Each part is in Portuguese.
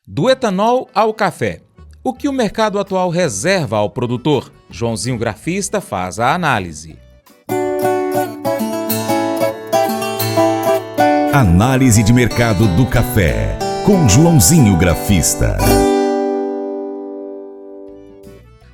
Do etanol ao café. O que o mercado atual reserva ao produtor? Joãozinho Grafista faz a análise. Análise de mercado do café, com Joãozinho Grafista.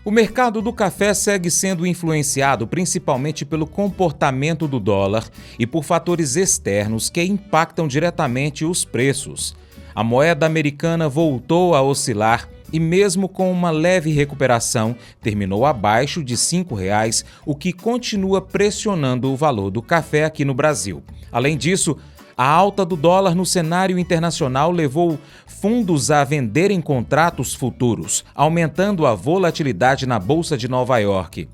O mercado do café segue sendo influenciado principalmente pelo comportamento do dólar e por fatores externos que impactam diretamente os preços. A moeda americana voltou a oscilar e, mesmo com uma leve recuperação, terminou abaixo de R$ 5,00, o que continua pressionando o valor do café aqui no Brasil. Além disso, a alta do dólar no cenário internacional levou fundos a venderem contratos futuros, aumentando a volatilidade na Bolsa de Nova York.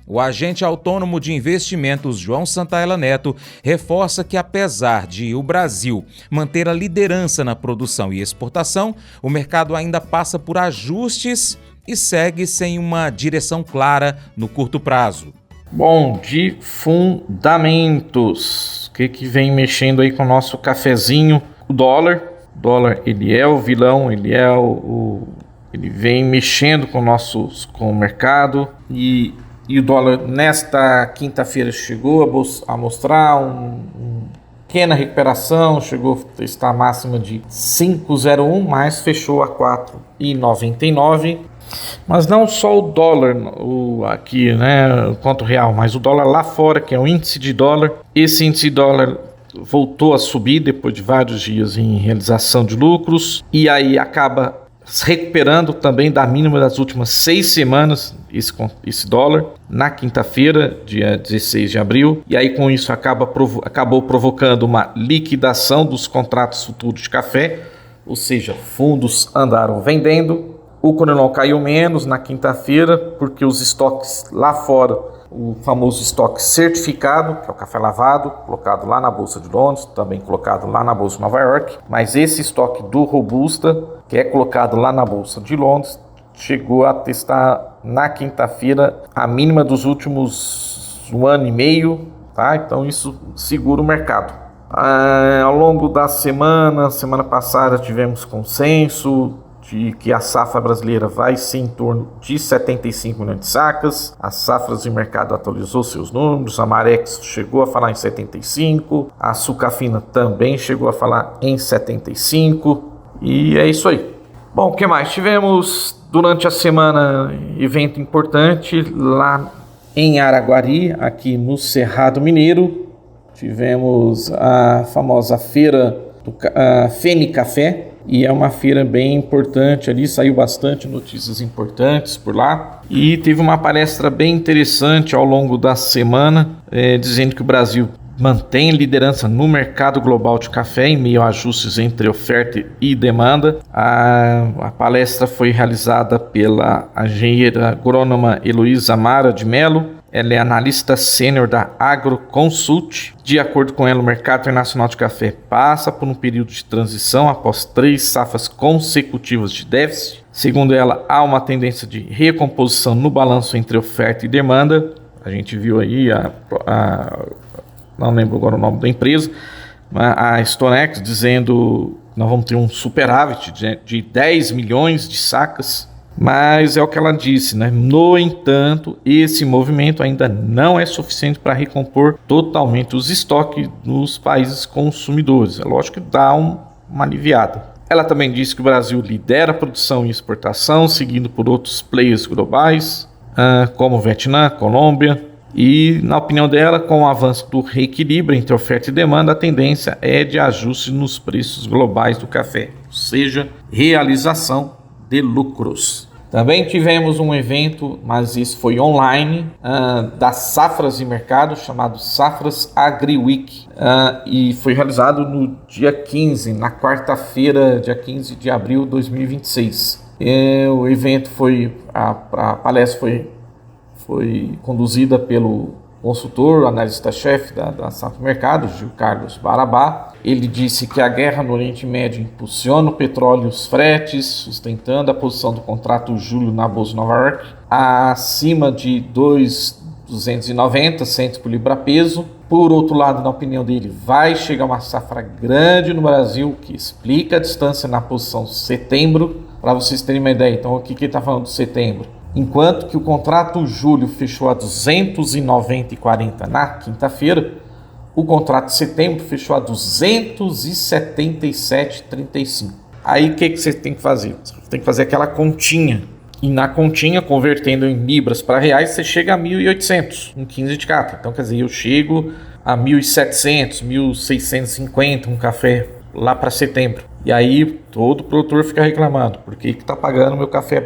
O agente autônomo de investimentos João Santaella Neto reforça que, apesar de o Brasil manter a liderança na produção e exportação, o mercado ainda passa por ajustes e segue sem uma direção clara no curto prazo. Bom, de fundamentos, o que vem mexendo aí com o nosso cafezinho? O dólar. O dólar, ele é o vilão, ele vem mexendo com o mercado e o dólar nesta quinta-feira chegou a mostrar uma pequena recuperação, chegou a estar máxima de 5,01, mas fechou a 4,99. Mas não só o dólar aqui, né, quanto o real, mas o dólar lá fora, que é o índice de dólar. Esse índice de dólar voltou a subir depois de vários dias em realização de lucros e aí acaba recuperando também da mínima das últimas 6 semanas esse dólar na quinta-feira, dia 16 de abril, e aí com isso acabou provocando uma liquidação dos contratos futuros de café, ou seja, fundos andaram vendendo. O Coronel caiu menos na quinta-feira porque os estoques lá fora, o famoso estoque certificado, que é o café lavado, colocado lá na Bolsa de Londres, também colocado lá na Bolsa de Nova York, mas esse estoque do Robusta, que é colocado lá na Bolsa de Londres, chegou a testar na quinta-feira a mínima dos últimos 1 ano e meio, tá? Então isso segura o mercado. Ao longo da semana passada tivemos consenso de que a safra brasileira vai ser em torno de 75 milhões de sacas. As safras de mercado atualizou seus números, a Marex chegou a falar em 75, a Sucafina também chegou a falar em 75, e é isso aí. Bom, o que mais? Tivemos durante a semana evento importante lá em Araguari, aqui no Cerrado Mineiro. Tivemos a famosa feira do Fene Café, e é uma feira bem importante ali, saiu bastante notícias importantes por lá. E teve uma palestra bem interessante ao longo da semana, dizendo que o Brasil mantém liderança no mercado global de café em meio a ajustes entre oferta e demanda. A palestra foi realizada pela engenheira agrônoma Heloísa Mara de Mello. Ela é analista sênior da AgroConsult. De acordo com ela, o mercado internacional de café passa por um período de transição após 3 safras consecutivas de déficit. Segundo ela, há uma tendência de recomposição no balanço entre oferta e demanda. A gente viu aí, não lembro agora o nome da empresa, a Stonex dizendo que nós vamos ter um superávit de 10 milhões de sacas. Mas é o que ela disse, né? No entanto, esse movimento ainda não é suficiente para recompor totalmente os estoques nos países consumidores. É lógico que dá uma aliviada. Ela também disse que o Brasil lidera a produção e exportação, seguido por outros players globais, como Vietnã, Colômbia. E, na opinião dela, com o avanço do reequilíbrio entre oferta e demanda, a tendência é de ajuste nos preços globais do café, ou seja, realização de lucros. Também tivemos um evento, mas isso foi online, das safras de mercado, chamado Safras AgriWeek, e foi realizado no dia 15, na quarta-feira, dia 15 de abril de 2026. O evento a palestra foi conduzida pelo consultor, analista-chefe da Safra Mercado, Gil Carlos Barabá. Ele disse que a guerra no Oriente Médio impulsiona o petróleo e os fretes, sustentando a posição do contrato julho na Bolsa de Nova York acima de 290 centos por libra-peso. Por outro lado, na opinião dele, vai chegar uma safra grande no Brasil, que explica a distância na posição setembro, para vocês terem uma ideia. Então, o que ele está falando de setembro? Enquanto que o contrato julho fechou a 290,40 na quinta-feira, o contrato de setembro fechou a 277,35. Aí, o que você tem que fazer? Você tem que fazer aquela continha. E na continha, convertendo em libras para reais, você chega a 1.800, um 15 de cata. Então, quer dizer, eu chego a 1.700, 1.650 um café lá para setembro. E aí, todo produtor fica reclamando. Por que está pagando meu café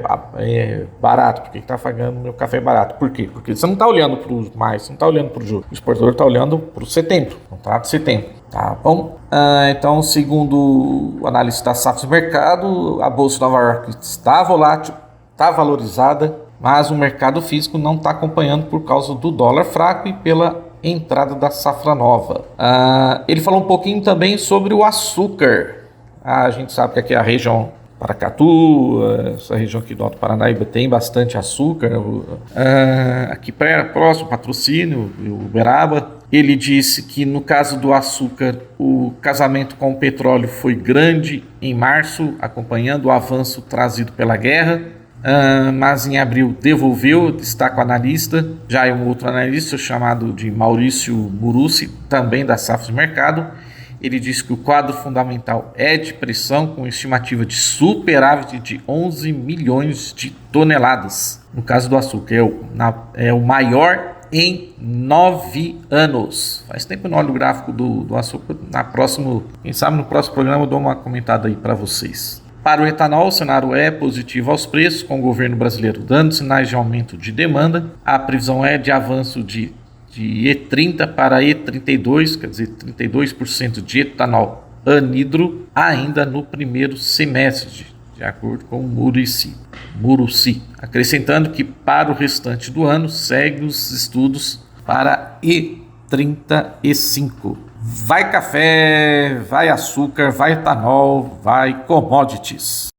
barato? Por que está pagando meu café barato? Por quê? Porque você não está olhando para o maio, você não está olhando para o julho. O exportador está olhando para o setembro, contrato de setembro. Tá bom? Então, segundo o analista da Safras Mercado, a Bolsa de Nova York está volátil, está valorizada, mas o mercado físico não está acompanhando por causa do dólar fraco e pela entrada da safra nova. Ele falou um pouquinho também sobre o açúcar. A gente sabe que aqui é a região Paracatu, essa região aqui do Alto Paranaíba tem bastante açúcar. Aqui próximo, Patrocínio, Uberaba. Ele disse que no caso do açúcar, o casamento com o petróleo foi grande em março, acompanhando o avanço trazido pela guerra. Mas em abril devolveu, destaca o analista. Já é um outro analista chamado de Maurício Murucci, também da Safras Mercado. Ele diz que o quadro fundamental é de pressão, com estimativa de superávit de 11 milhões de toneladas. No caso do açúcar, é o maior em 9 anos. Faz tempo que eu não olho o gráfico do açúcar. Quem sabe no próximo programa eu dou uma comentada aí para vocês. Para o etanol, o cenário é positivo aos preços, com o governo brasileiro dando sinais de aumento de demanda. A previsão é de avanço de E30 para E32, quer dizer, 32% de etanol anidro ainda no primeiro semestre, de acordo com o Murucci. Acrescentando que para o restante do ano segue os estudos para E35. Vai café, vai açúcar, vai etanol, vai commodities.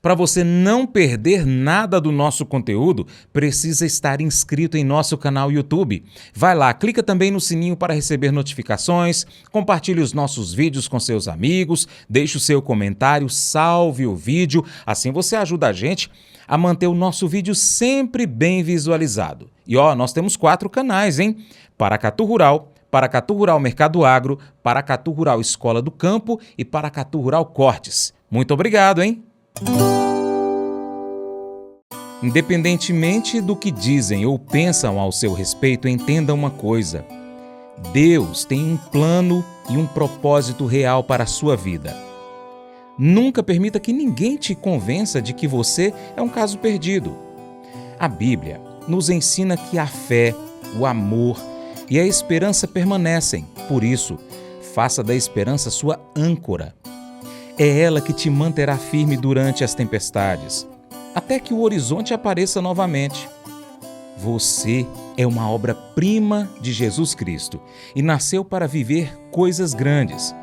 Para você não perder nada do nosso conteúdo, precisa estar inscrito em nosso canal YouTube. Vai lá, clica também no sininho para receber notificações, compartilhe os nossos vídeos com seus amigos, deixe o seu comentário, salve o vídeo, assim você ajuda a gente a manter o nosso vídeo sempre bem visualizado. E nós temos 4 canais, hein? Paracatu Rural, Paracatu Rural Mercado Agro, Paracatu Rural Escola do Campo e Paracatu Rural Cortes. Muito obrigado, hein? Independentemente do que dizem ou pensam ao seu respeito, entenda uma coisa: Deus tem um plano e um propósito real para a sua vida. Nunca permita que ninguém te convença de que você é um caso perdido. A Bíblia nos ensina que a fé, o amor e a esperança permanecem. Por isso, faça da esperança sua âncora. É ela que te manterá firme durante as tempestades, até que o horizonte apareça novamente. Você é uma obra-prima de Jesus Cristo e nasceu para viver coisas grandes.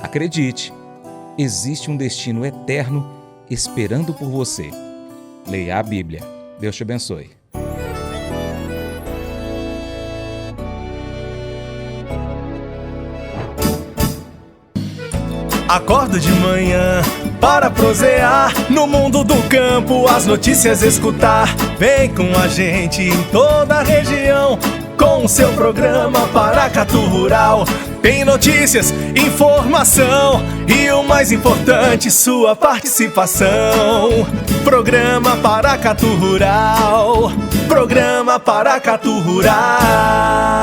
Acredite, existe um destino eterno esperando por você. Leia a Bíblia. Deus te abençoe. Acordo de manhã para prosear no mundo do campo, as notícias escutar. Vem com a gente em toda a região com o seu programa Paracatu Rural. Tem notícias, informação e o mais importante, sua participação. Programa Paracatu Rural, programa Paracatu Rural.